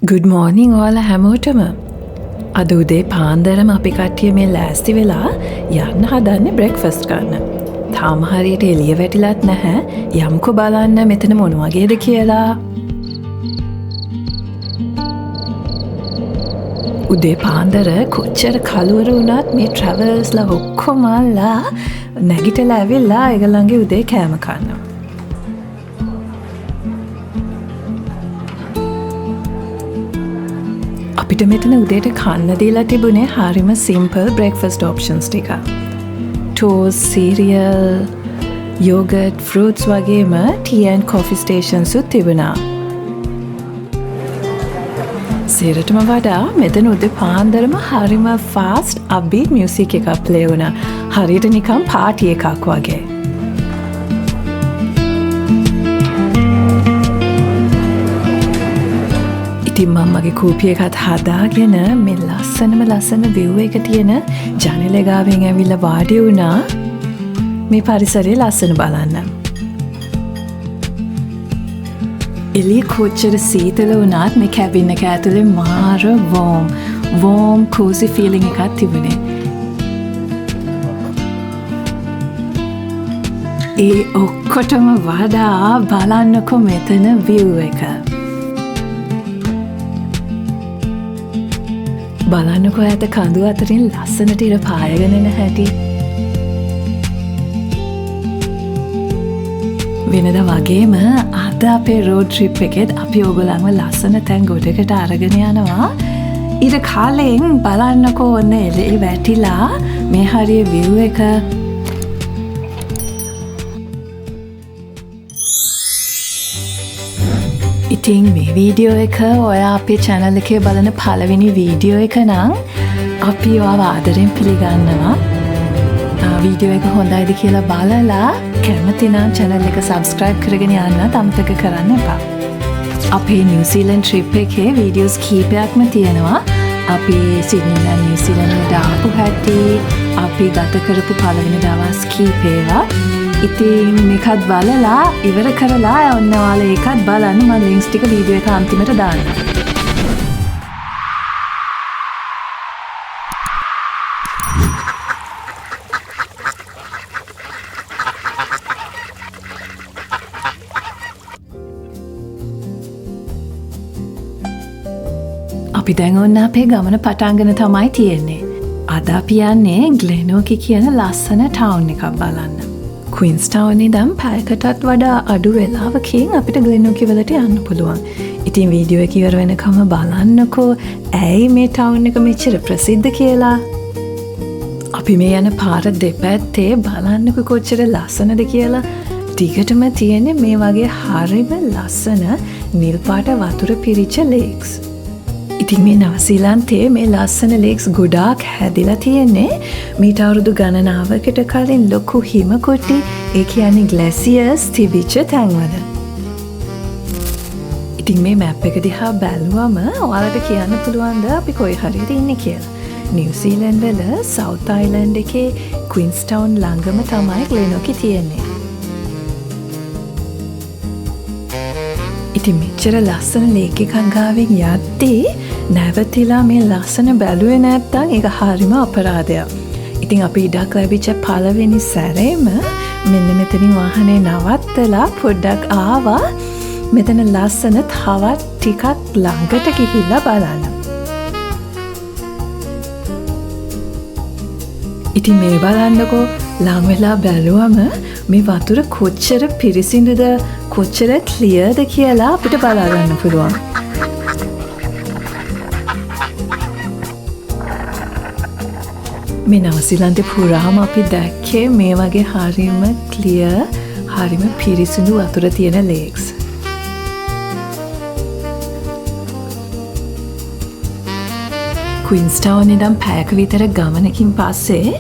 Good morning ඔයාලා හැමෝටම. අද උදේ පාන්දරම අපි කට්ටිය මේ ලෑස්ති වෙලා යන්න හදන්නේ බ්‍රෙක්ෆාස්ට් ගන්න. තාම හරියට එළිය වැටිලත් නැහැ. යමුකෝ බලන්න මෙතන මොන වගේද කියලා. උදේ පාන්දර කොච්චර කලවර වුණත් මේ ට්‍රැවලර්ස්ලා ඔක්කොමලා නැගිටලා ඇවිල්ලා ඒගොල්ලන්ගේ උදේ කෑම කනවා. අපිට මෙතන උදේට කන්න දීලා තිබුණේ හරිම සිම්පල් බ්‍රෙක්ෆාස්ට් ඔප්ෂන්ස් ටික. ටෝස්, සීරියල්, යෝගට්, ෆෘට්ස් වගේම ටී ඇන්ඩ් කොෆි ස්ටේෂන්ස් උත් තිබුණා. සේරටම වඩා මෙතන උදේ පාන්දරම හරිම ෆාස්ට් අප්බීට් මියුසික් එකක් ප්ලේ වුණා. හරියට නිකන් පාටි එකක් වගේ. ඉතින් මම්මගේ කූපිය එකත් හදාගෙන මේ ලස්සන විව් එක තියෙන ජනෙල ගාවෙන් ඇවිල්ලා වාඩි වුණා මේ පරිසරය ලස්සන බලන්න. එළිය කොච්චර සීතල වුණත් මේ කැබින් එක ඇතුලේ මාර වෝම් කෝසි ෆීලිං එකක් තිබුණේ. ඒ ඔක්කොටම වඩා බලන්නකො මෙතන විව් එක. බලන්නකො ඇත කඳු අතරින් ලස්සනට ඉර පායගෙන එන හැටි. වෙනද වගේම අද අපේ රෝඩ් ට්‍රිප් එකෙත් අපි ඕගොල්ලන්ව ලස්සන තැන් ගොඩකට අරගෙන යනවා. ඉර කාලෙන් බලන්නකො ඔන්න එළේ වැටිලා මේ හරිය විව් එක. ඉතින් මේ වීඩියෝ එක ඔයා අපේ channel එකේ බලන පළවෙනි වීඩියෝ එක නම් අපි ඔයාව ආදරෙන් පිළිගන්නවා. වීඩියෝ එක හොඳයිද කියලා බලලා කැමති නම් channel එක subscribe කරගෙන යන්න අමතක කරන්න එපා. අපේ නිව්සීලන්ඩ් ට්‍රිප් එකේ වීඩියෝස් කීපයක්ම තියෙනවා. අපි සිඩ්නි ඉඳන් නිව්සීලන්ඩ් ආපු හැටි, අපි ගත කරපු පළවෙනි දවස් කීපේවා. ඉතින් මේකත් බලලා ඉවර කරලා ඔන්න ඔයාලා ඒකත් බලන්න. මම ලින්ක්ස් ටික වීඩියෝ එක අන්තිමට දාන්නම්. අපි දැන් ඔන්න අපේ ගමන පටන්ගෙන තමයි තියෙන්නේ. අද අපි යන්නේ ග්ලෙනෝකි කියන ලස්සන ටවුන් එකක් බලන්න. ක්වීන්ස්ටවුන් ඉඳන් පැයකටත් වඩා අඩු වෙලාවකින් අපිට ග්ලෙනෝකි වලට යන්න පුළුවන්. ඉතින් වීඩියෝ එක ඉවර වෙනකම බලන්නකෝ ඇයි මේ ටවුන් එක මෙච්චර ප්‍රසිද්ධ කියලා. අපි මේ යන පාර දෙපැත්තේ බලන්නකෝ කොච්චර ලස්සනද කියලා. දිගටම තියෙන්නේ මේ වගේ හරිම ලස්සන නිල් පාට වතුර පිරිච්ච ලේක්ස්. ඉතින් මේ නවසීලන්තයේ මේ ලස්සන ලේක්ස් ගොඩාක් හැදිලා තියෙන්නේ මීට අවුරුදු ගණනාවකට කලින් ලොකු හිම කොටි, ඒ කියන්නේ ග්ලැසියර්ස් තිබිච්ච තැන්වල. ඉතින් මේ මැප් එක දිහා බැලුවම ඔයාලට කියන්න පුළුවන්ද අපි කොයි හරියට ඉන්නේ කියලා. නිව්සීලන්ඩ් වල සවුත් අයිලන්ඩ් එකේ ක්වීන්ස්ටවුන් ළඟම තමයි ග්ලෙනෝකි තියෙන්නේ. ඉතින් මෙච්චර ලස්සන ලේක් එකක් ගාවෙන් යද්දී නැවතිලා මේ ලස්සන බැලුවේ නැත්තම් ඒක හරිම අපරාධයක්. ඉතින් අපි ඉඩක් ලැබිච්ච පළවෙනි සැරේම මෙන්න මෙතනින් වාහනේ නවත්තලා පොඩ්ඩක් ආවා මෙතන ලස්සන තවත් ටිකක් ළඟට ගිහිල්ලා බලන්න. ඉතින් මේ බලන්නකෝ ළඟ වෙලා බැලුවම මේ වතුර කොච්චර පිරිසිදුද කොච්චර ක්ලියර්ද කියලා අපිට බලා ගන්න පුළුවන්. මේ නවසීලන්තේ පුරාම අපි දැක්කේ මේ වගේ හරිම ක්ලියර් හරිම පිරිසිදු වතුර තියෙන ලේක්ස්. ක්වීන්ස්ටවුන් ඉඳන් පැයක විතර ගමනකින් පස්සේ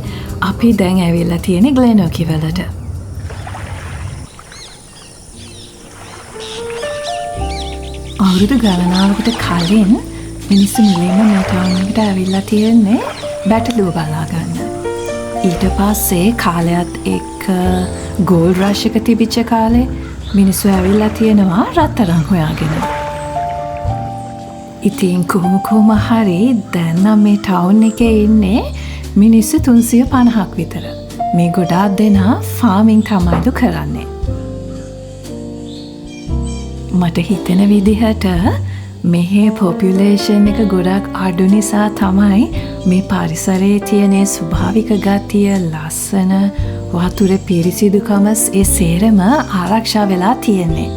අපි දැන් ඇවිල්ලා තියෙන්නේ ග්ලෙනෝකි වලට. අවුරුදු ගණනාවකට කලින් මිනිස්සු මුලින්ම මේ ටවුන් එකට ඇවිල්ලා තියෙන්නේ බැටළුව බලා ගන්න. ඊට පස්සේ කාලයත් එක්ක ගෝල්ඩ් රෂ් එක තිබිච්ච කාලේ මිනිස්සු ඇවිල්ලා තියෙනවා රත්තරන් හොයාගෙන. ඉතින් කොහොම හරි දැන් නම් මේ ටවුන් එකේ ඉන්නේ මිනිස්සු 350ක් විතර. මේ ගොඩාක් දෙනා ෆාමින් තමයිලු කරන්නේ. මට හිතෙන විදිහට මෙහේ පොපියුලේෂන් එක ගොඩක් අඩු නිසා තමයි මේ පරිසරයේ තියෙන ස්වභාවික ගතිය, ලස්සන වතුර පිරිසිදුකම ඒ සේරම ආරක්ෂා වෙලා තියෙන්නේ.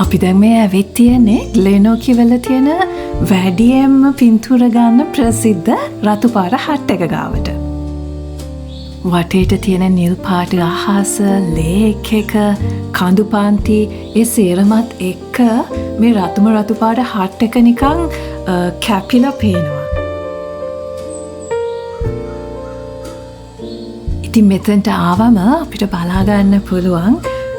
අපි දැන් මේ ඇවිත් තියෙන්නේ ග්ලෙනෝකි වල තියෙන වැඩියෙන්ම පින්තූර ගන්න ප්‍රසිද්ධ රතු පාට හට් එක ගාවට. වටේට තියෙන නිල් පාට අහස, ලේක් එක, කඳු පාන්ති ඒ සේරමත් එක්ක මේ රතු පාට හට් එක නිකන් කැපිලා පේනවා. ඉතින් මෙතනට ආවම අපිට බලා ගන්න පුළුවන්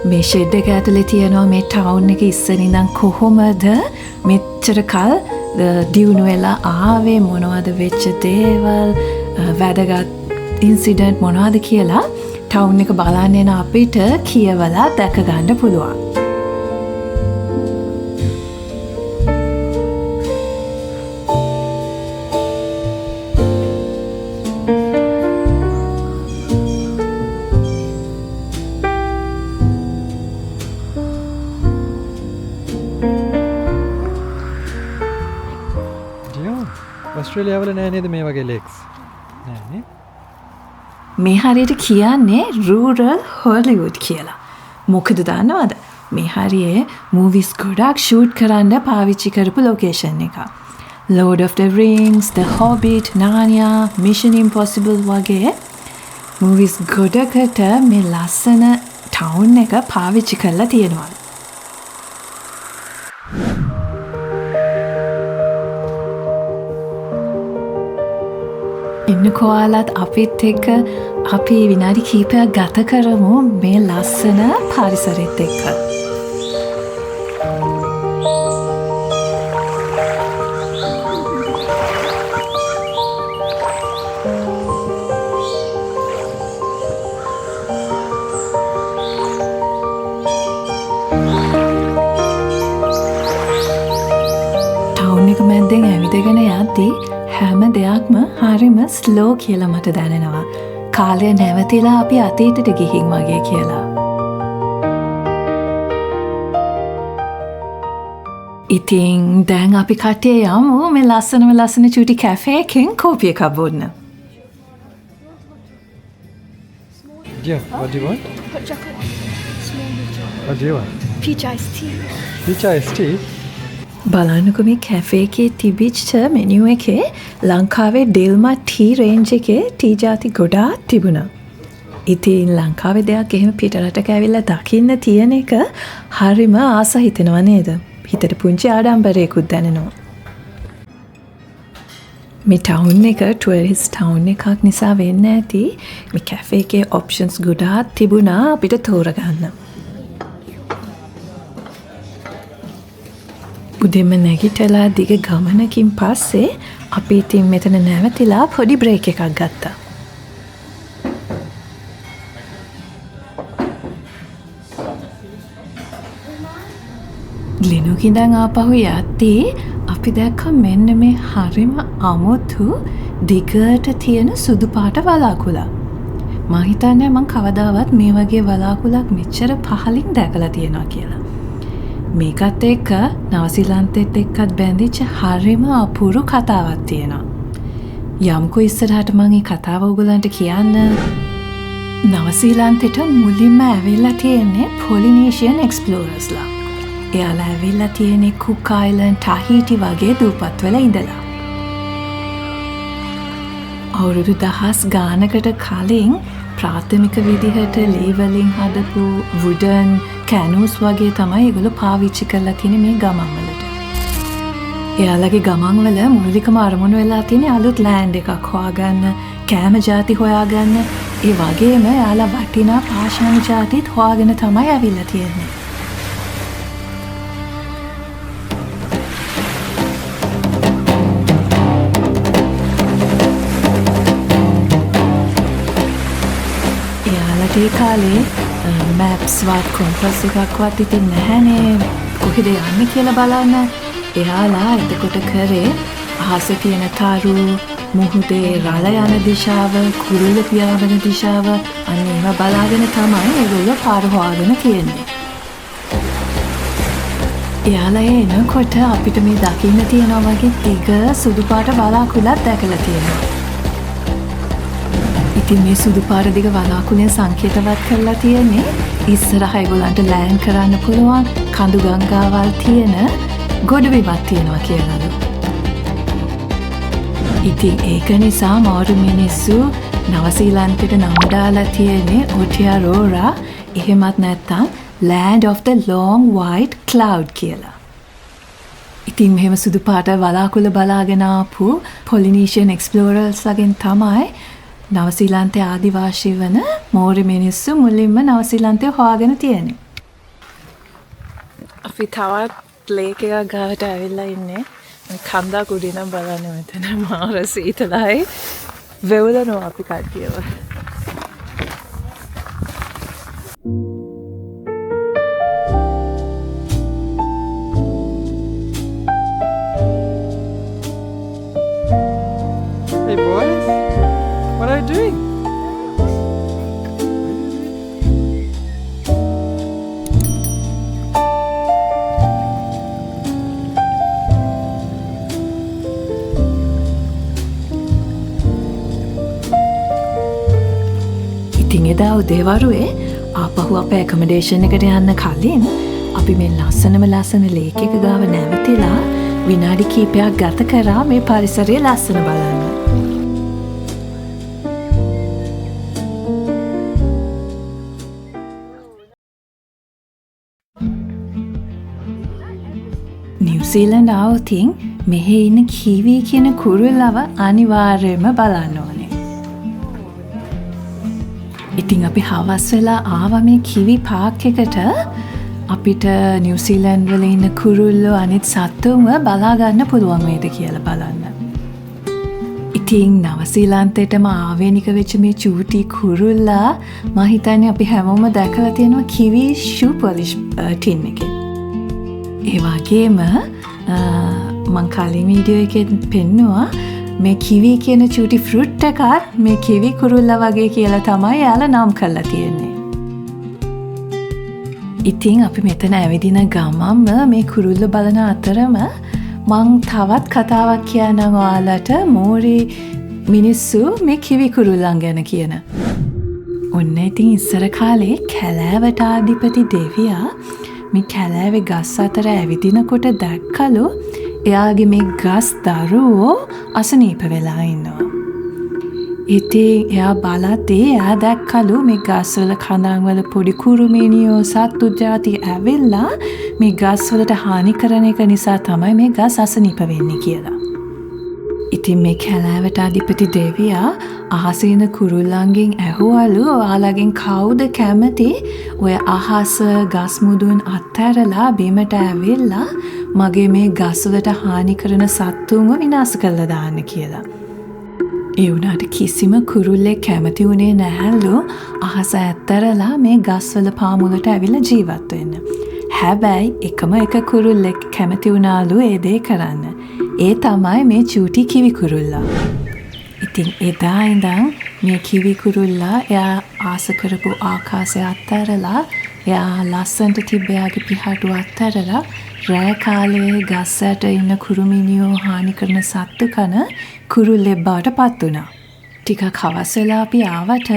මේ ෂෙඩ් එක ඇතුලේ තියෙනවා මේ ටවුන් එක ඉස්සර ඉඳන් කොහොමද මෙච්චර කල් දියුණු වෙලා ආවේ, මොනවද වෙච්ච දේවල්, වැදගත් ඉන්සිඩන්ට් මොනවද කියලා ටවුන් එක බලන්න එන අපිට කියවලා දැක ගන්න පුළුවන්. ඔස්ට්‍රේලියාව වල නෑ නේද මේ වගේ ලේක්ස්? නෑනේ. මේ හරියට කියන්නේ රූරල් හොලිවුඩ් කියලා. මොකද දන්නවද? මේ හරියේ මූවිස් ගොඩක් ෂූට් කරන්න පාවිච්චි කරපු ලොකේෂන් එක. Lord of the Rings, The Hobbit, Narnia, Mission Impossible වගේ මූවිස් ගොඩකට මේ ලස්සන ටවුන් එක පාවිච්චි කරලා තියෙනවා. එන්නකෝ ඔයාලත් අපිත් එක්ක අපි විනාඩි කිහිපයක් ගත කරමු මේ ලස්සන පරිසරෙත් එක්ක. ටවුන් එක මැද්දෙන් ඇවිදගෙන යද්දී හැම දෙයක්ම හරිම ස්ලෝ කියලා මට දැනෙනවා. කාලය නැවතිලා අපි අතීතයට ගිහින් වගේ කියලා. ඉතින් දැන් අපි කට්ටිය යමු මේ ලස්සන චූටි කැෆේ එකෙන් කෝපි එකක් බොන්න. Yeah, what do you want? Hot chocolate. Small milk chocolate. What do you want? Peach iced tea. Peach iced tea? බලන්නකො මේ කැෆේ එකේ තිබිච්ච මෙනියු එකේ ලංකාවේ ඩෙල්මා ටී රේන්ජ් එකේ ටී ජාති ගොඩාක් තිබුණා. ඉතින් ලංකාවේ දෙයක් එහෙම පිටරටක ඇවිල්ලා දකින්න තියෙන එක හරිම ආස හිතෙනවා නේද? හිතට පුංචි ආඩම්බරයකුත් දැනෙනවා. මේ ටවුන් එක ටුවරිස්ට් ටවුන් එකක් නිසා වෙන්න ඇති මේ කැෆේ එකේ ඔප්ෂන්ස් ගොඩාක් තිබුණා අපිට තෝරගන්න. උදෙම නැගිටලා දිග ගමනකින් පස්සේ අපි ඉතින් මෙතන නැවතිලා පොඩි බ්‍රේක් එකක් ගත්තා. ග්ලෙනෝකින්දන් ආපහු යද්දී අපි දැක්ක මෙන්න මේ හරිම අමුතු දිගට තියෙන සුදු පාට වලාකුළක්. මං හිතන්නේ මං කවදාවත් මේ වගේ වලාකුළක් මෙච්චර පහලින් දැකලා තියෙනවා කියලා. මේකත් එක්ක නවසීලන්තෙත් එක්කත් බැඳිච්ච හරිම අපූරු කතාවක් තියෙනවා. යම්කෝ ඉස්සරහට මං මේ කතාව ඔයගලන්ට කියන්න. නවසීලන්තෙට මුලින්ම ඇවිල්ලා තියෙන්නේ පොලිනේෂියන් එක්ස්ප්ලෝරර්ස්ලා. එයාලා ඇවිල්ලා තියෙන්නේ කුක් අයිලන්ඩ්, ටහීටි වගේ දූපත්වල ඉඳලා. අවුරුදු 1000 ගානකට කලින් ප්‍රාථමික විදිහට ලී වලින් හදපු වුඩන් කැනූස් වගේ තමයි ඒගොල්ලෝ පාවිච්චි කරලා තියෙන්නේ මේ ගමන් වලට. එයාලගේ ගමන් වල මූලිකම අරමුණ වෙලා තියෙන්නේ අලුත් ලෑන්ඩ් එකක් හොයාගන්න, කෑම ಜಾති හොයාගන්න, ඒ වගේම එයාලා වටිනා පාෂාණ ಜಾතිත් හොයාගෙන තමයි ඇවිල්ලා තියෙන්නේ. ඒ කාලේ මැප්ස්වත් කොම්පස් එකක්වත් ඉතින් නැහැනේ කොහෙද යන්නේ කියලා බලන්න. එයාලා එතකොට කරේ අහස තියෙන තරු, මුහුදේ රළ යන දිශාව, කුරුල්ල පියාඹන දිශාව අන්න ඒවා බලාගෙන තමයි ඒගොල්ලෝ පාර හොයාගෙන තියෙන්නේ. එයාලා එනකොට අපිට මේ දකින්න තියෙනවා වගේ දිග සුදු පාට වලාකුළක් දැකලා තියෙනවා. ඉතින් මේ සුදු පාට දිග වලාකුළෙන් සංකේතවත් කරලා තියෙන්නේ ඉස්සරහ ඒගොල්ලන්ට ලෑන්ඩ් කරන්න පුළුවන් කඳු ගංගාවල් තියෙන ගොඩබිමක් තියෙනවා කියලාලු. ඉතින් ඒක නිසා මවුරු මිනිස්සු නවසීලන්තයට නම දාලා තියෙන්නේ ඔටියාරෝරා එහෙමත් නැත්නම් Land of the Long White Cloud කියලා. ඉතින් මෙහෙම සුදු පාට වලාකුළ බලාගෙන ආපු Polynesian explorers ලගෙන් තමයි නවසීලන්තයේ ආදිවාසී වන මෝරි මිනිස්සු මුලින්ම නවසීලන්තය හොයාගෙන තියෙන්නේ. අපි තවත් ලේක් එකක් ගාවට ඇවිල්ලා ඉන්නේ. කන්දක් උඩින් බලන්න මෙතන මාර සීතලයි. වෙවුලනවා අපි කට්ටියව. Hey boys, what are you doing? ඉතින් එදා උදේවරුවේ ආපහු අපේ ඇකමඩේෂන් එකට යන්න කලින් අපි මේ ලස්සන ලේක් එක ගාව නැවතිලා විනාඩි කීපයක් ගත කරා මේ පරිසරයේ ලස්සන බලන්න. නිව්සීලන්ඩ් ආවොතින් මෙහි ඉන්න කීවී කියන කුරුල්ලව අනිවාර්යයෙන්ම බලන්න ඕනේ. ඉතින් අපි හවස් වෙලා ආවා මේ කිවි පාක් එකට අපිට නිව්සීලන්ඩ් වල ඉන්න කුරුල්ලෝ අනිත් සත්තුන්ව බලා ගන්න පුළුවන් වේද කියලා බලන්න. ඉතින් නවසීලන්තේටම ආවේනික වෙච්ච මේ චූටි කුරුල්ලා මම හිතන්නේ අපි හැමෝම දැකලා තියෙනවා කිවි ෂූ පොලිෂ් ටින් එකේ. ඒ වගේම මං කලින් වීඩියෝ එකෙන් පෙන්නුවා මේ කිවි කියන චූටි ෆෘට් එකත් මේ කිවි කුරුල්ලා වගේ කියලා තමයි යාලා නම් කරලා තියෙන්නේ. ඉතින් අපි මෙතන ඇවිදින ගමම්ම මේ කුරුල්ල බලන අතරම මං තවත් කතාවක් කියන්නම් ඔයාලට මෝරි මිනිස්සු මේ කිවි කුරුල්ලන් ගැන කියන. ඔන්න ඉතින් ඉස්සර කාලේ කැලෑවට අධිපති දෙවියා මේ කැලෑවේ ගස් අතර ඇවිදිනකොට දැක්කලු එයාගේ මේ ගස් දරුවෝ අසනීප වෙලා ඉන්නවා. ඉතින් එයා බලද්දී එයා දැක්කලු මේ ගස්වල කඳන්වල පොඩි කුරුමිනියෝ සත්තු ජාති ඇවිල්ලා මේ ගස්වලට හානි කරන එක නිසා තමයි මේ ගස් අසනීප වෙන්නේ කියලා. ඉතින් මේ කැලෑවට අධිපති දෙවියා අහසේ ඉන්න කුරුල්ලන්ගෙන් ඇහුවලු ඔයාලගෙන් කවුද කැමති ඔය අහස ගස් මුදුන් අත්හැරලා බිමට ඇවිල්ලා මගේ මේ ගස්වලට හානි කරන සත්තුන්ව විනාශ කරලා දාන්න කියලා. ඒ වුණාට කිසිම කුරුල්ලෙක් කැමති වුණේ නැහැලු අහස ඇත්තරලා මේ ගස්වල පාමුලට ඇවිල්ලා ජීවත් වෙන්න. හැබැයි එකම එක කුරුල්ලෙක් කැමති වුණාලු ඒ දේ කරන්න. ඒ තමයි මේ චූටි කිවි කුරුල්ලා. ඉතින් එදා ඉඳන් මේ කිවි කුරුල්ලා එයා ආස කරපු ආකාශය අත්හැරලා එයා ලස්සනට තිබ්බ එයාගේ පිහාටු අත්හැරලා රෑ කාලේ ගස් යට ඉන්න කුරුමිනියෝ හානි කරන සත්තු කන කුරුල්ලෙක් බවට පත් වුණා. ටිකක් හවස් වෙලා අපි ආවට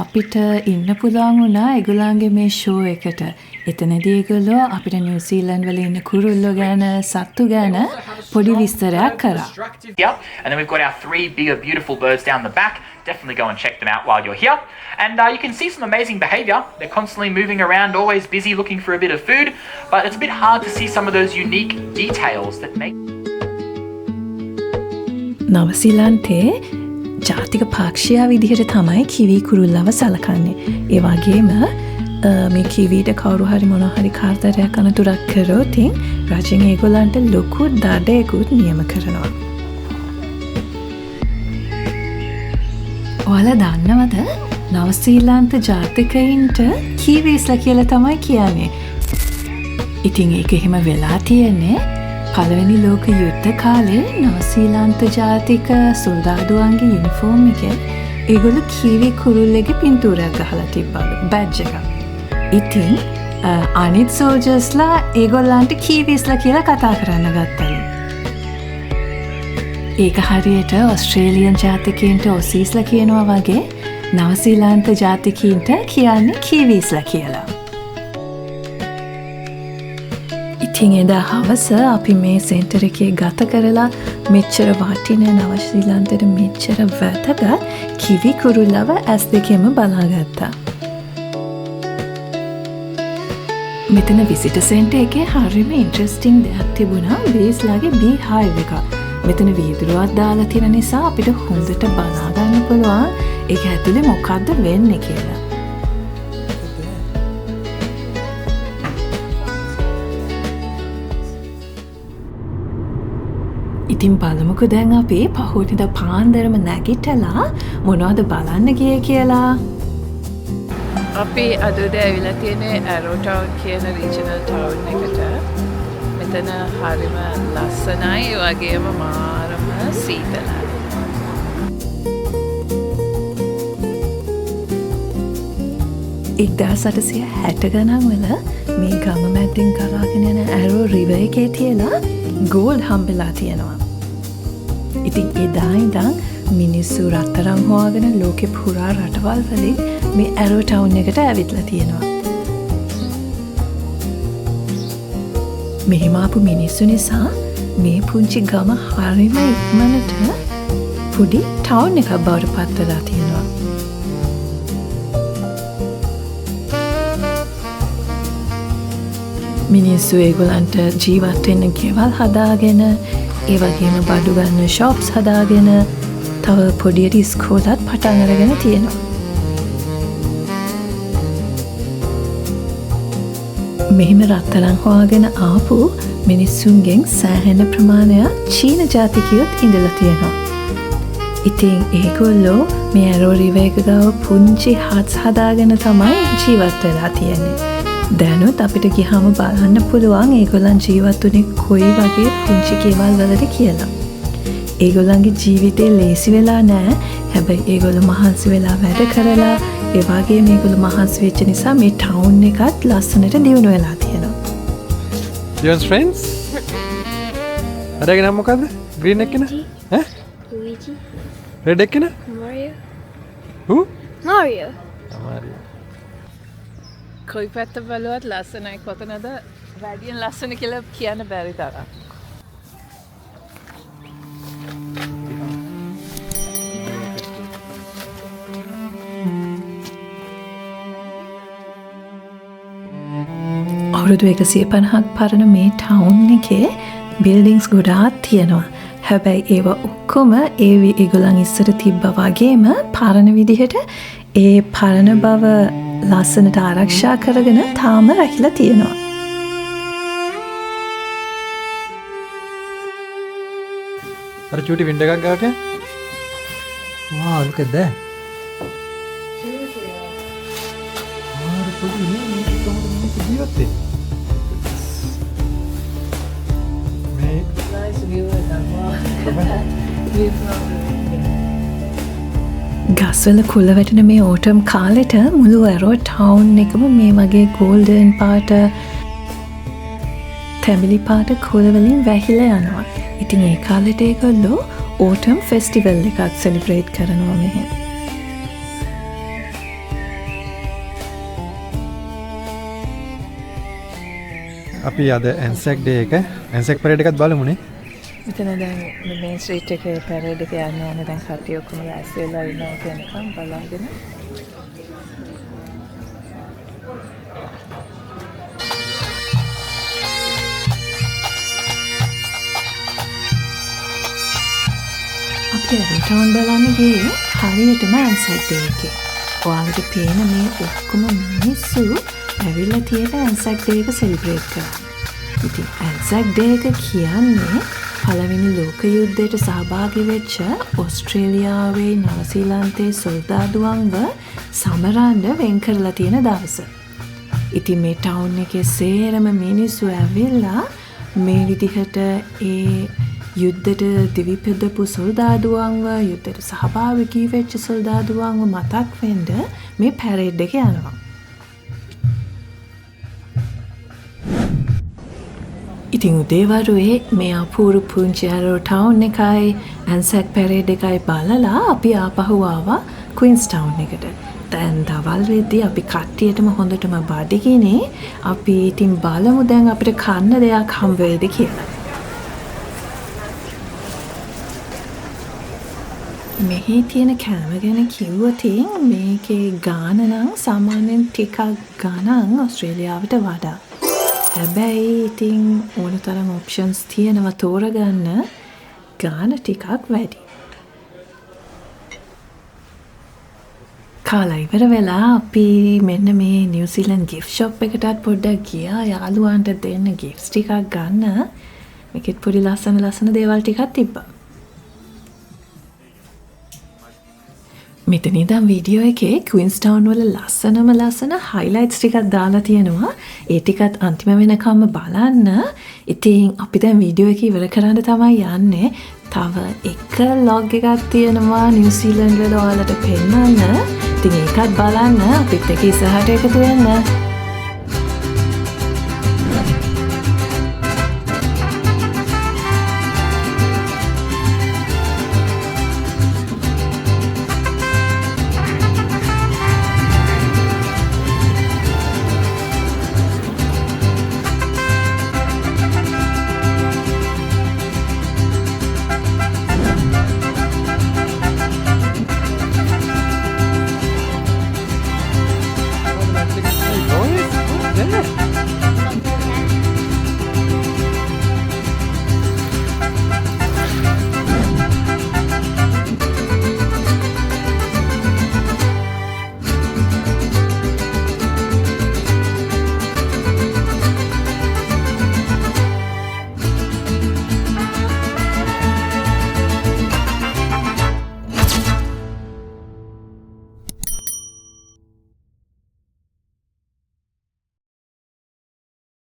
අපිට ඉන්න පුළුවන් වුණා ඒගොල්ලන්ගේ මේ ෂෝ එකට. එතනදී ඒගොල්ලෝ අපිට නිව්සීලන්ඩ් වල ඉන්න කුරුල්ලෝ ගැන සත්තු ගැන පොඩි විස්තරයක් කරා. And then we've got our 3 bigger beautiful birds down the back. Definitely go and check them out while you're here. And you can see some amazing behavior. They're constantly moving around, always busy looking for a bit of food. But it's a bit hard to see some of those unique details that make... නවසීලන්තේ ජාතික පක්ෂියා විදිහට තමයි කිවි කුරුල්ලව සලකන්නේ. ඒ වගේම මේ කිවිට කවුරු හරි මොන හරි කාර්යයක් අනතුරක් කරොත් රජෙන් ඒගොල්ලන්ට ලොකු දඩයකුත් නියම කරනවා. ඔයාලා දන්නවද නවසීලාන්ත ජාතිකයින්ට කීවීස්ලා කියලා තමයි කියන්නේ. ඉතින් ඒක එහෙම වෙලා තියෙන්නේ පළවෙනි ලෝක යුද්ධ කාලේ නවසීලාන්ත ජාතික සොල්දාදුවන්ගේ යුනිෆෝම් එකේ ඒගොල්ලෝ කීවි කුරුල්ලෙගේ පින්තූරයක් ගහලා තිබ්බලු බැජ් එක. ඉතින් අනිත් සෝල්ජර්ස්ලා ඒගොල්ලන්ට කීවීස්ලා කියලා කතා කරන්න ගත්තලු. ඒක හරියට ඔස්ට්‍රේලියන් ජාතිකයින්ට ඔසීස්ලා කියනවා වගේ නවසීලාන්ත ජාතිකයින්ට කියන්නේ කීවීස්ලා කියලා. ඉතින් එදා හවස අපි මේ සෙන්ටර් එකේ ගත කරලා මෙච්චර වටින නවසීලාන්තෙට මෙච්චර වැදගත් කිවි කුරුල්ලව ඇස් දෙකෙම බලාගත්තා. මෙතන විසිටර් සෙන්ටර් එකේ හරිම ඉන්ට්‍රස්ටිං දෙයක් තිබුණා. බේස්ලාගේ බී හයිව් එක. මෙතන වීදුරුවක් දාලා තියෙන නිසා අපිට හොඳට බලා ගන්න පුළුවන් ඒක ඇතුලේ මොකද්ද වෙන්නේ කියලා. ඉතින් බලමුකෝ දැන් අපි පහුවෙනිදා පාන්දරම නැගිටලා මොනවද බලන්න ගියේ කියලා. අපි අද උදේ ඇවිල්ලා තියෙන්නේ ඇරෝ ටවුන් කියන රීජනල් ටවුන් එකට. මෙතන හරිම ලස්සනයි වගේම මාරම සීතලයි. එක්දා 860 ගණන් වල මේ ගම මැද්දෙන් ගලාගෙන යන ඇරෝ රිවර් එකේ තියලා ගෝල්ඩ් හම්බෙලා තියෙනවා. ඉතින් එදා ඉඳන් මිනිස්සු රත්තරන් හොයාගෙන ලෝකෙ පුරා රටවල් වලින් මේ ඇරෝ ටවුන් එකට ඇවිත්ලා තියෙනවා. මෙහෙම ආපු මිනිස්සු නිසා මේ පුංචි ගම හරිම ඉක්මනට පොඩි ටවුන් එකක් බවට පත් වෙලා තියෙනවා. මිනිස්සු ඒගොල්ලන්ට ජීවත් වෙන්න ගෙවල් හදාගෙන ඒ වගේම බඩු ගන්න ෂොප්ස් හදාගෙන තව පොඩියට ඉස්කෝලත් පටන් අරගෙන තියෙනවා. මෙහිම රත්තරන් හොයාගෙන ආපු මිනිස්සුන්ගෙන් සෑහෙන ප්‍රමාණයක් චීන ජාතිකයොත් ඉඳලා තියෙනවා. ඉතින් ඒගොල්ලෝ මේ ඇරෝ රිවර් එක ගාව පුංචි හට්ස් හදාගෙන තමයි ජීවත් වෙලා තියෙන්නේ. දැනුත් අපිට ගිහාම බලන්න පුළුවන් ඒගොල්ලන් ජීවත් වුණේ කොයි වගේ පුංචි ගෙවල් වලද කියලා. ඒගොල්ලන්ගේ ජීවිතේ ලේසි වෙලා නෑ. හැබැයි ඒගොල්ලෝ මහන්සි වෙලා වැඩ කරලා ඒ වගේ මේගොල්ලෝ මහන්සි වෙච්ච නිසා මේ ටවුන් එකත් ලස්සනට දියුණු වෙලා තියෙනවා. Your friends? අරගෙන නම් මොකද්ද? green එක නේ? ඈ? Luigi. red එක නේ? Mario. Who? Mario. Mario. කොයි පැත්ත බලුවත් ලස්සනයි කොතනද වැඩියෙන් ලස්සන කියලා කියන්න බැරි තරම්. අවුරුදු 150ක් පරණ මේ ටවුන් එකේ බිල්ඩින්ග්ස් ගොඩාක් තියෙනවා. හැබැයි ඒවා ඔක්කොම ඒගොල්ලන් ඉස්සර තිබ්බා වගේම පරණ විදිහට ඒ පරණ බව ලස්සනට ආරක්ෂා කරගෙන තාම රැකිලා තියෙනවා. අර චූටි වින්ඩෝ එකක් ගාවට. Wow, look at that. ආර පොඩි නේ කොහොමද මේක ජීවත් වෙන්නේ? මේ nice view ගස්වල කුල වැටෙන මේ ඕටම් කාලෙට මුළු ඇරෝ ටවුන් එකම මේ වගේ ගෝල්ඩන් පාට තැඹිලි පාට කුලවලින් වැහිලා යනවා. ඉතින් ඒ කාලෙට ඒගොල්ලෝ ඕටම් ෆෙස්ටිවල් එකක් සෙලිබ්‍රේට් කරනවා මෙහෙ. අපි අද ඇන්සැක් ඩේ එක ඇන්සැක් පරේඩ් එකත් බලමුනේ. මෙතන දැන් මේ ස්ට්‍රීට් එකේ පැරේඩ් එක යන්න ඕනේ දැන් කට්ටිය ඔක්කොම රැස් වෙලා ඉන්නවා කියනකම් බලාගෙන. අපි ටවුන් බලන්න ගියේ හරියටම ඇන්සැක් ඩේ එකේ. ඔයාලට පේන මේ ඔක්කොම මිනිස්සු ඇවිල්ලා තියෙන ඇන්සැක් ඩේ එක සෙලිබ්‍රේට් කරනවා. ඉතින් ඇන්සැක් ඩේ එක කියන්නේ පළවෙනි ලෝක යුද්ධයට සහභාගී වෙච්ච ඕස්ට්‍රේලියාවේ නවසීලන්තයේ සොල්දාදුවන්ව සමරන්න වෙන් කරලා තියෙන දවස. ඉතින් මේ ටවුන් එකේ සේරම මිනිස්සු ඇවිල්ලා මේ විදිහට ඒ යුද්ධයට දිවිපෙදපු සොල්දාදුවන්ව යුද්ධයට සහභාගී වෙච්ච සොල්දාදුවන්ව මතක් වෙන්න මේ පැරේඩ් එක යනවා. ඉතින් උදේවරුේ මේ අපූරු පුංචි ඇරෝ ටවුන් එකයි ඇන්සැක් පැරේඩ් එකයි බලලා අපි ආපහු ආවා ක්වීන්ස් ටවුන් එකට. දැන් දවල් වෙද්දී අපි කට්ටියටම හොඳටම බඩගිනේ. අපි ඉතින් බලමු දැන් අපිට කන්න දෙයක් හම්බ වෙයිද කියලා. මෙහි තියෙන කෑම ගැන කිව්වොත් මේකේ ගාන නම් සාමාන්‍යයෙන් ටිකක් ගණන් ඕස්ට්‍රේලියාවට වඩා. හැබැයි ඉතින් ඕන තරම් ඔප්ෂන්ස් තියෙනවා තෝරගන්න ගාන ටිකක් වැඩි. කාලා ඉවර වෙලා අපි මෙන්න මේ නිව්සීලන්ඩ් ගිෆ්ට් ෂොප් එකටත් පොඩ්ඩක් ගියා යාළුවන්ට දෙන්න ගිෆ්ට්ස් ටිකක් ගන්න. මේකෙත් පොඩි ලස්සන දේවල් ටිකක් තිබ්බා. මෙතන ඉඳන් වීඩියෝ එකේ ක්වීන්ස් ටවුන් වල ලස්සන හයිලයිට්ස් ටිකක් දාලා තියෙනවා. ඒ ටිකත් අන්තිම වෙනකම්ම බලන්න. ඉතින් අපි දැන් වීඩියෝ එක ඉවර කරන්න තමයි යන්නේ. තව එක ලොග් එකක් තියෙනවා නිව්සීලන්ඩ් වල ඔයාලට පෙන්නන්න. ඉතින් ඒකත් බලන්න අපිත් එක්ක ඉස්සරහට එකතු වෙන්න.